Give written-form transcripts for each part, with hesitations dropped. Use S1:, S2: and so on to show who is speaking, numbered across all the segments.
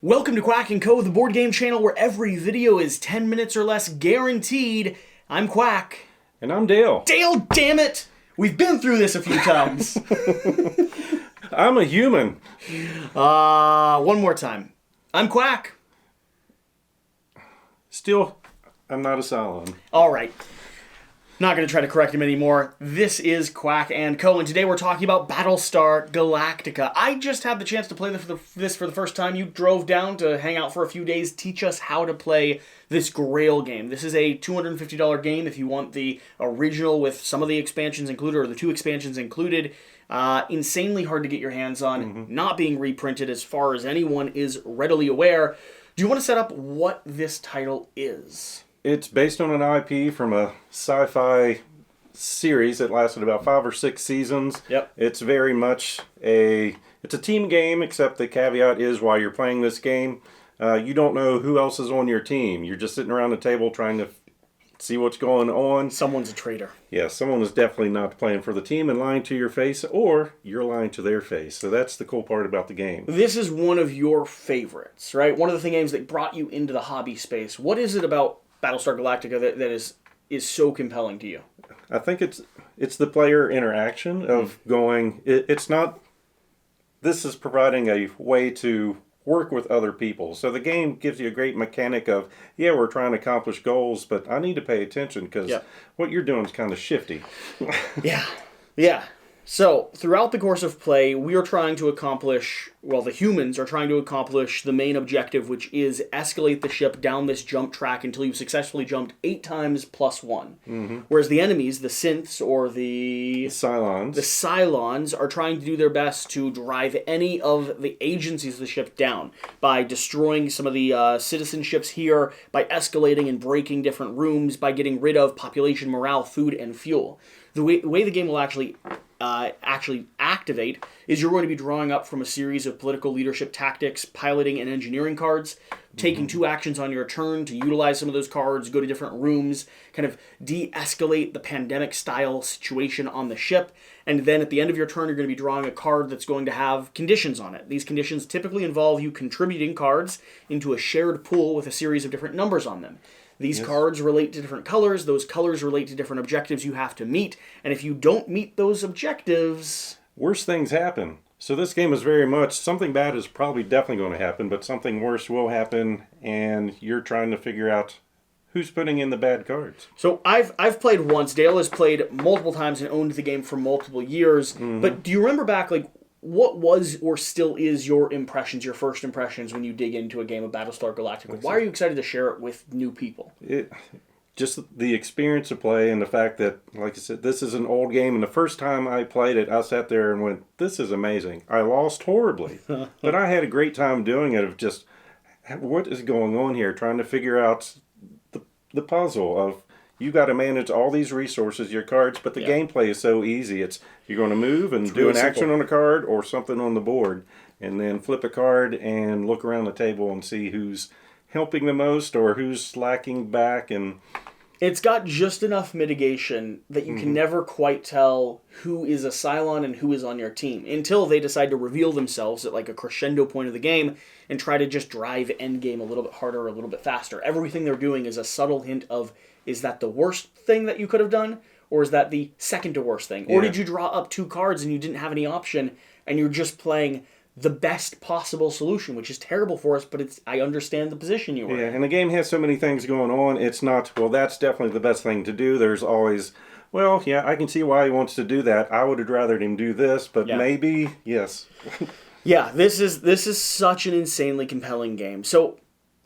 S1: Welcome to Quack&Co, the board game channel where every video is 10 minutes or less guaranteed. I'm Quack.
S2: And I'm Dale.
S1: Dale, damn it! We've been through this a few times.
S2: I'm a human.
S1: One more time. I'm Quack.
S2: Still, I'm not a Cylon.
S1: Alright. Not going to try to correct him anymore. This is Quack&Co, and today we're talking about Battlestar Galactica. I just had the chance to play this for the first time. You drove down to hang out for a few days, teach us how to play this Grail game. This is a $250 game if you want the original with some of the expansions included, or the 2 expansions included. Insanely hard to get your hands on, not being reprinted as far as anyone is readily aware. Do you want to set up what this title is?
S2: It's based on an IP from a sci-fi series that lasted about 5 or 6 seasons.
S1: Yep.
S2: It's very much it's a team game, except the caveat is while you're playing this game, you don't know who else is on your team. You're just sitting around the table trying to see what's going on.
S1: Someone's a traitor.
S2: Yeah, someone is definitely not playing for the team and lying to your face, or you're lying to their face. So that's the cool part about the game.
S1: This is one of your favorites, right? One of the games that brought you into the hobby space. What is it about Battlestar Galactica that is so compelling to you?
S2: I think it's the player interaction of going. It's not. This is providing a way to work with other people. So the game gives you a great mechanic of, yeah, we're trying to accomplish goals, but I need to pay attention because what you're doing is kind of shifty.
S1: Yeah. So, throughout the course of play, we are trying to accomplish, well, the humans are trying to accomplish the main objective, which is escalate the ship down this jump track until you've successfully jumped 8 times plus 1. Whereas the enemies, the synths, or the Cylons, are trying to do their best to drive any of the agencies of the ship down by destroying some of the citizen ships here, by escalating and breaking different rooms, by getting rid of population, morale, food, and fuel. The way the game will actually activate is you're going to be drawing up from a series of political leadership tactics, piloting, and engineering cards, taking 2 actions on your turn to utilize some of those cards, go to different rooms, kind of de-escalate the pandemic-style situation on the ship, and then at the end of your turn, you're going to be drawing a card that's going to have conditions on it. These conditions typically involve you contributing cards into a shared pool with a series of different numbers on them. These cards relate to different colors. Those colors relate to different objectives you have to meet. And if you don't meet those objectives,
S2: worse things happen. So this game is very much, something bad is probably definitely going to happen, but something worse will happen, and you're trying to figure out who's putting in the bad cards.
S1: So I've played once. Dale has played multiple times and owned the game for multiple years. But do you remember back, what was or still is your first impressions when you dig into a game of Battlestar Galactica? Why are you excited to share it with new people?
S2: Just the experience of play and the fact that, like I said, this is an old game, and the first time I played it, I sat there and went, this is amazing. I lost horribly, but I had a great time doing it, of just, what is going on here, trying to figure out the puzzle of, you got to manage all these resources, your cards, but the gameplay is so easy. It's you're going to move and do an action on a card or something on the board, and then flip a card and look around the table and see who's helping the most or who's slacking back. And
S1: it's got just enough mitigation that you can never quite tell who is a Cylon and who is on your team until they decide to reveal themselves at a crescendo point of the game and try to just drive endgame a little bit harder, a little bit faster. Everything they're doing is a subtle hint of, is that the worst thing that you could have done? Or is that the second to worst thing? Or did you draw up 2 cards and you didn't have any option and you're just playing the best possible solution, which is terrible for us, but I understand the position you were in.
S2: Yeah, and the game has so many things going on. It's not, well, that's definitely the best thing to do. There's always, well, yeah, I can see why he wants to do that. I would have rather him do this, but maybe, yes.
S1: Yeah, this is such an insanely compelling game. So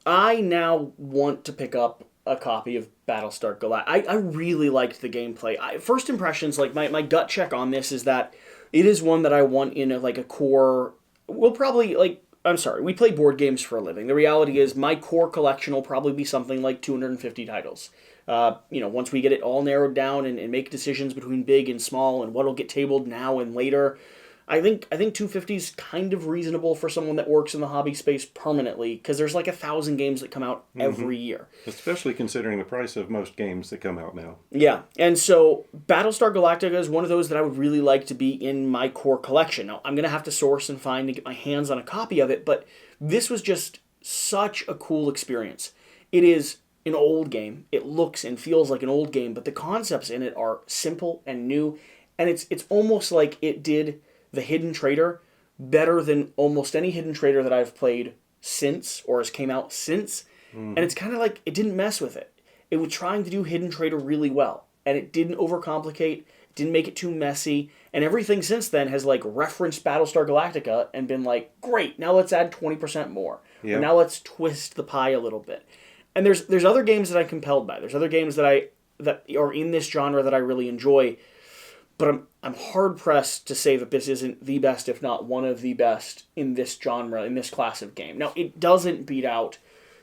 S1: I now want to pick up a copy of Battlestar Galactica. I really liked the gameplay. First impressions, my gut check on this is that it is one that I want in a core. We'll probably, we play board games for a living. The reality is my core collection will probably be something like 250 titles. Once we get it all narrowed down and make decisions between big and small and what'll get tabled now and later, I think 250 is kind of reasonable for someone that works in the hobby space permanently, because there's 1,000 games that come out every year.
S2: Especially considering the price of most games that come out now.
S1: Yeah, and so Battlestar Galactica is one of those that I would really like to be in my core collection. Now, I'm going to have to source and find and get my hands on a copy of it, but this was just such a cool experience. It is an old game. It looks and feels like an old game, but the concepts in it are simple and new, and it's almost like it did the Hidden Traitor better than almost any Hidden Traitor that I've played since or has came out since. And it's kind of like it didn't mess with it. It was trying to do Hidden Traitor really well, and it didn't overcomplicate, didn't make it too messy, and everything since then has like referenced Battlestar Galactica and been like, great, now let's add 20% more. Or now let's twist the pie a little bit. And there's other games that I'm compelled by. There's other games that are in this genre that I really enjoy, but I'm hard pressed to say that this isn't the best, if not one of the best in this genre, in this class of game. Now, it doesn't beat out,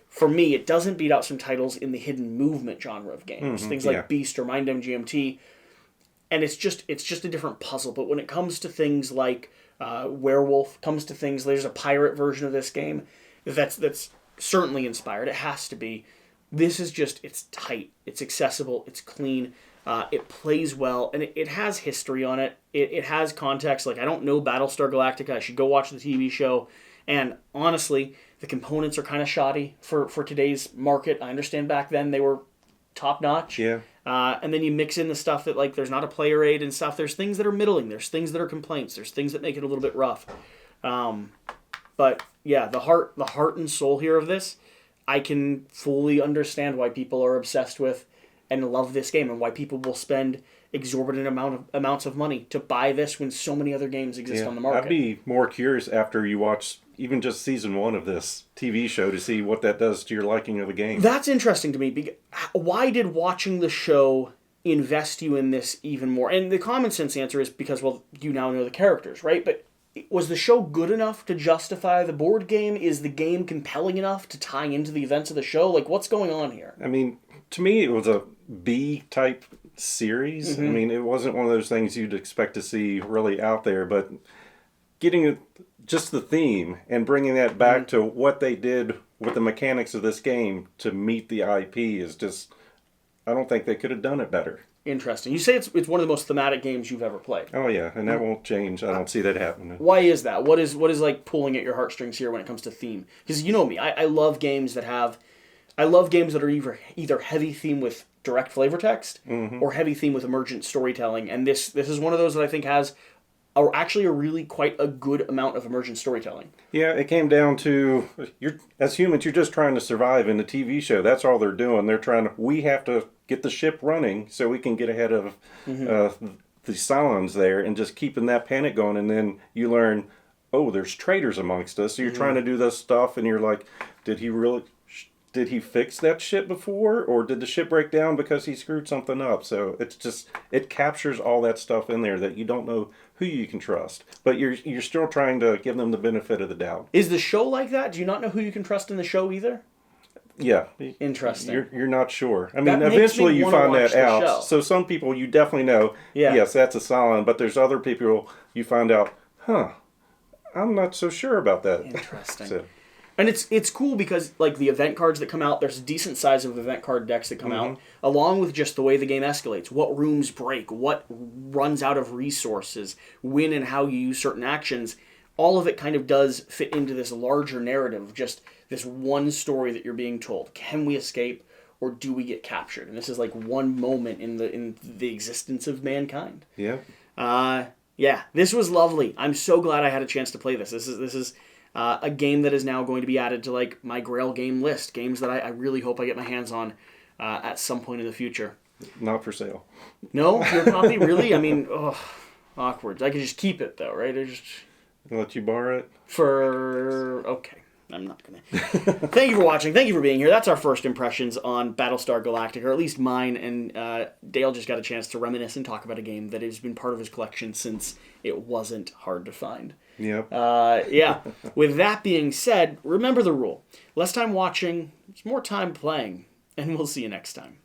S1: for me, it doesn't beat out some titles in the hidden movement genre of games, things like Beast or Mind MGMT, and it's just a different puzzle. But when it comes to things like Werewolf, there's a pirate version of this game that's certainly inspired. It has to be. This is just, it's tight, it's accessible, it's clean, it plays well, and it has history on it. It has context. Like, I don't know Battlestar Galactica. I should go watch the TV show. And honestly, the components are kind of shoddy for today's market. I understand back then they were top notch.
S2: Yeah.
S1: And then you mix in the stuff that, like, there's not a player aid and stuff. There's things that are middling. There's things that are complaints. There's things that make it a little bit rough. But yeah, the heart and soul here of this, I can fully understand why people are obsessed with and love this game, and why people will spend exorbitant amounts of money to buy this when so many other games exist on the market.
S2: I'd be more curious after you watch even just season 1 of this TV show to see what that does to your liking of the game.
S1: That's interesting to me. Why did watching the show invest you in this even more? And the common sense answer is because, well, you now know the characters, right? But was the show good enough to justify the board game? Is the game compelling enough to tie into the events of the show? Like, what's going on here?
S2: I mean, to me, it was a B-type series. I mean, it wasn't one of those things you'd expect to see really out there, but getting just the theme and bringing that back to what they did with the mechanics of this game to meet the IP is just, I don't think they could have done it better.
S1: Interesting. You say it's one of the most thematic games you've ever played.
S2: Oh yeah, and that won't change. I don't see that happening.
S1: Why is that? What is like pulling at your heartstrings here when it comes to theme? Because you know me, I love games that are either heavy theme with direct flavor text or heavy theme with emergent storytelling, and this is one of those that I think has actually a really quite a good amount of emergent storytelling. Yeah,
S2: it came down to, as humans, you're just trying to survive in the TV show. That's all they're doing. We have to get the ship running so we can get ahead of the Cylons there, and just keeping that panic going. And then you learn, oh, there's traitors amongst us. So you're trying to do this stuff, and you're like, did he fix that ship before, or did the ship break down because he screwed something up? So it captures all that stuff in there that you don't know who you can trust, but you're still trying to give them the benefit of the doubt.
S1: Is the show like that? Do you not know who you can trust in the show either?
S2: Yeah.
S1: Interesting.
S2: You're not sure. I mean, eventually you find that out. Show. So some people you definitely know, yes, that's a Cylon, but there's other people you find out, I'm not so sure about that.
S1: Interesting.
S2: So.
S1: And it's cool because, like, the event cards that come out, there's a decent size of event card decks that come out, along with just the way the game escalates, what rooms break, what runs out of resources, when and how you use certain actions. All of it kind of does fit into this larger narrative of just this one story that you're being told. Can we escape, or do we get captured? And this is like one moment in the existence of mankind.
S2: Yeah.
S1: Yeah, this was lovely. I'm so glad I had a chance to play this. This is a game that is now going to be added to, like, my Grail Game list. Games that I really hope I get my hands on at some point in the future.
S2: Not for sale.
S1: No? Your copy? Really? I mean, awkward. I could just keep it, though, right?
S2: Let you borrow it?
S1: Okay. I'm not going to. Thank you for watching. Thank you for being here. That's our first impressions on Battlestar Galactica, or at least mine. And Dale just got a chance to reminisce and talk about a game that has been part of his collection since it wasn't hard to find.
S2: Yep.
S1: Yeah. With that being said, remember the rule. Less time watching, it's more time playing. And we'll see you next time.